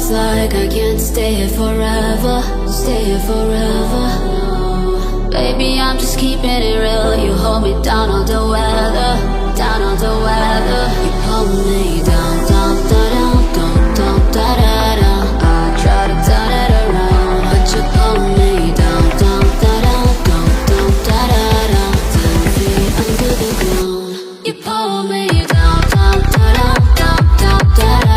it's like I can't stay here forever, stay here forever. Baby, I'm just keeping it real. You hold me down on the weather, down on the weather. You hold me down, down, down, down, down, down, down, down. I try to turn it around, but you hold me down, down, down, down, down, down, down, down. 10 feet under the ground. You pull me down, down, down, down, down, down, down.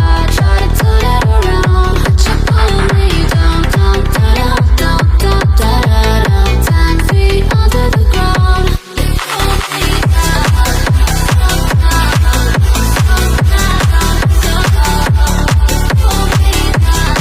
I try to turn it around, but you pull me down, down, down, down, down, down, down. 10 feet under the ground. You pull me down, down, down, down, pull me down,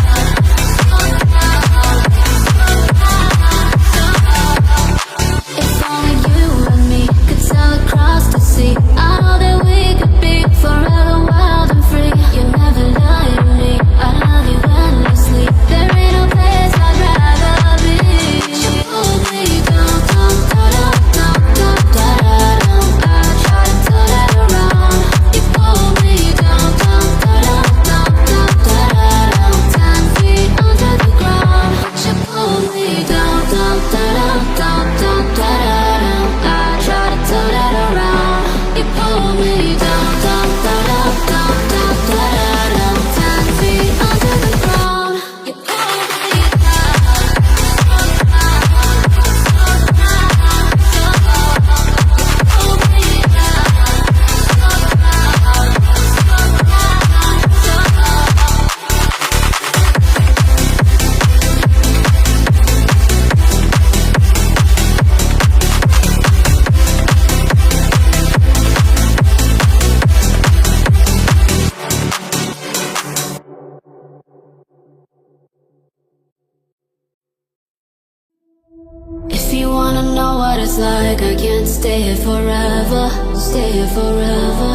if only you and me could sail across the sea. I know that we could be forever wild and free. You never lie to me, I love you endlessly. There ain't no place I'd rather be. You pull me down, down, down, down, down, down, down. I try to turn it around. You pull me down, down, down, down, down, down, down. 10 feet under the ground. You pull me down, down, down, down, down, down, down. I try to turn it around. You pull me down, down, down, down, down, down, down. 10 feet under the ground. You pull me down, pull me down. If you wanna know what it's like, I can't stay here forever, stay here forever.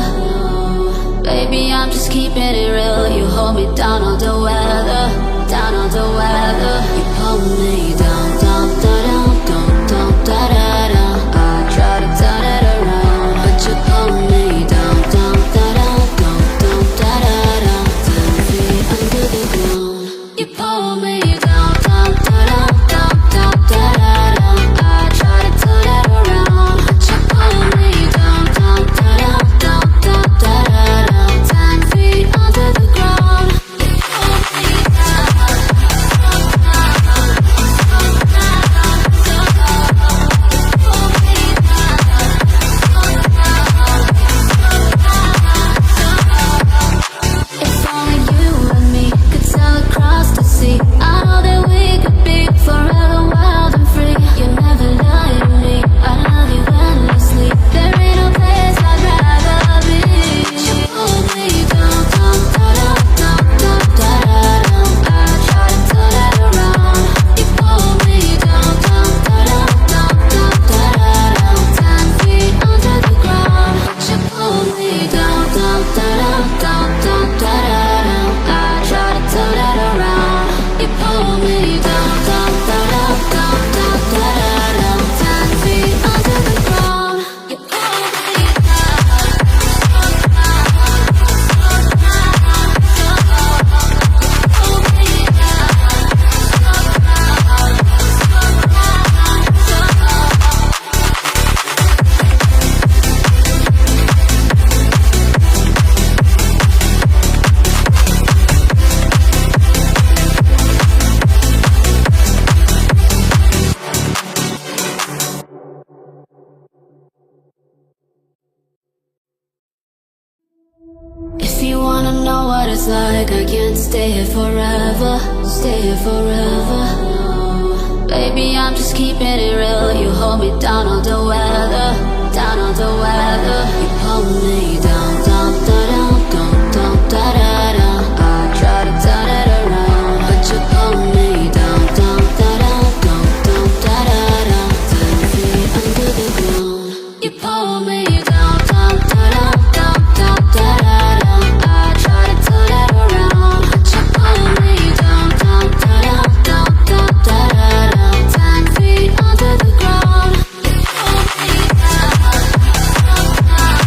Baby, I'm just keeping it real. You hold me down on the weather, down on the weather. You pull me down, down, down, down, down, down, down, down. I try to turn it around, but you pull me down, down, down, down, down, down, down, down. 10 feet under the ground. You pull me down, down, down, down, down, down, down. I try to turn it around, but you pull me down, down, down, down, down, down, down. 10 feet under the ground. You pull me down, down, down, down, down, pull me down, if only you and me could sail across the sea. I know that we could be forever wild and free. You never lie to me, I love you endlessly. There ain't no place I'd rather be. You pull me down, down, down, down, down, down, down. I try to turn it around. You pull me down, down, down, down, down, down, down. 10 feet under the ground. You pull me down, down, down, down, down, down, down. I try to turn it around. You pull me down, down, down, down, down, down, down. 10 feet under the ground. You pull me down, pull me If you wanna know what it's like, I can't stay here forever, stay here forever. Baby, I'm just keeping it real. You hold me down on the weather, down on the weather. You pull me down, down, down, down, down, down, down, down. I try to turn it around, but you pull me down, down, down, down, down, down, down, down. 10 feet under the ground. You pull me down, down, down, down, down, down, down, down. I try to turn it around, but you pull me down, down, down, down, down, down, down. 10 feet under the ground. You pull me down, down, down.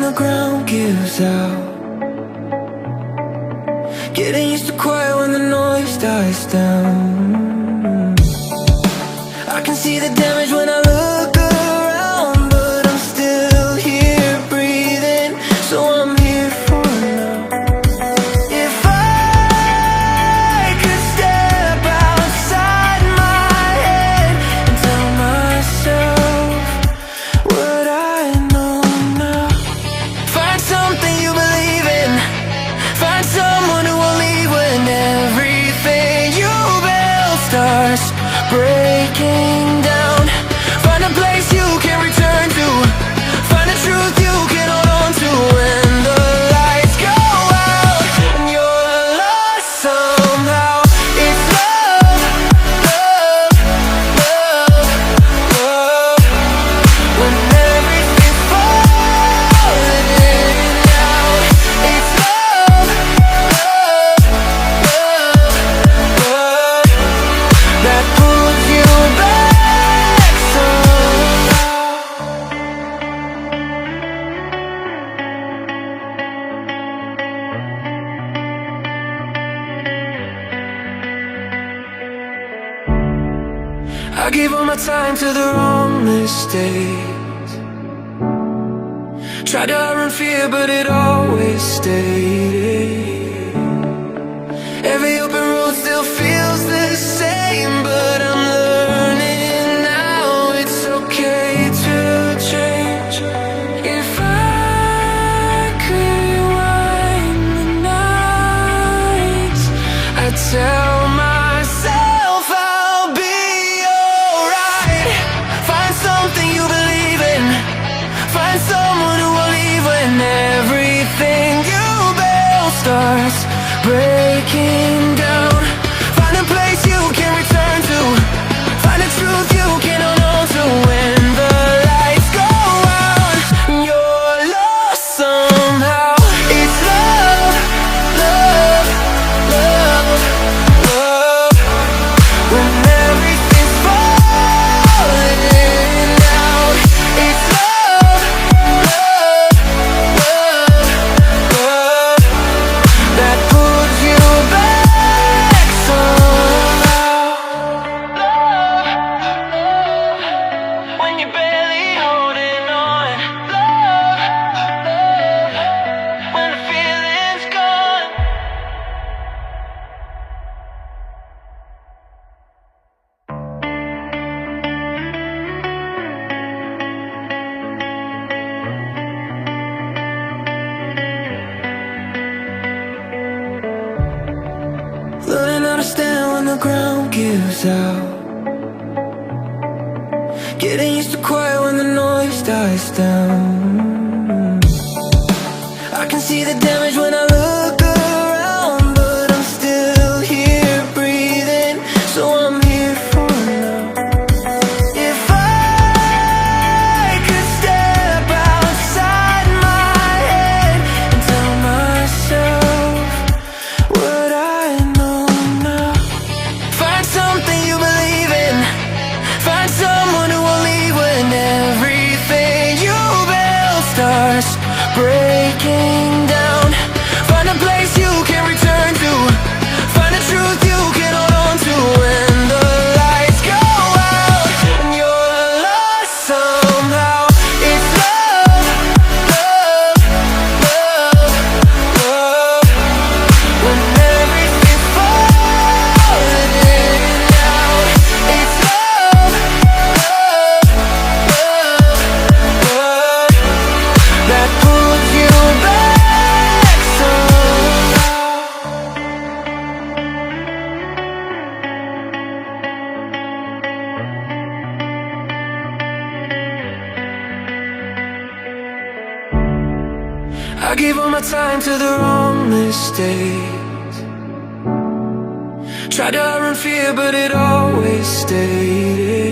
the ground gives out. Getting used to quiet when the noise dies down. I can see the damage when I look around, but I'm still here breathing, so I'm here for now. If I could step outside my head and tell myself what I know now. Find something you believe in. Find someone who won't leave when everything you build starts breaking down. Find a place you can return to. Find a truth you can hold on to when the lights go out and you're lost somehow. It's love, love, love, love. When everything's falling in and out. It's love, love, love, love. That pulls you back somehow. I gave all my time to the wrong mistakes. Tried to outrun fear, but it always stayed. Every open road still feels the same, but I'm learning now it's okay to change. If I could rewind the nights, I'd tell myself I'll be alright. Find something you believe in. Find someone who will leave when everything you build starts breaking down. Find a place you can return to. Find a truth you can hold on to when the lights go out and you're lost somehow. It's love, love, love, love. When everything's falling in and out. It's love, love, love, love. That pulls you back somehow. Love, love. When you're barely holding on. Love, love. When the feeling's gone. Learning how to stand when the ground gives out. Getting used to quiet when the noise dies down. I can see the damage when I look around, but I'm still here breathing, so I'm here for now. If I could step outside my head and tell myself what I know now. Find something you believe in. Find someone who will leave when everything you build starts breaking down. Find a place you can return to. Find a truth you can hold on to when the lights go out and you're lost somehow. It's love, love, love, love. When everything's falling in and out. It's love, love, love, love. That pulls you back somehow. I gave all my time to the wrong mistakes. Tried to outrun fear, but it always stayed.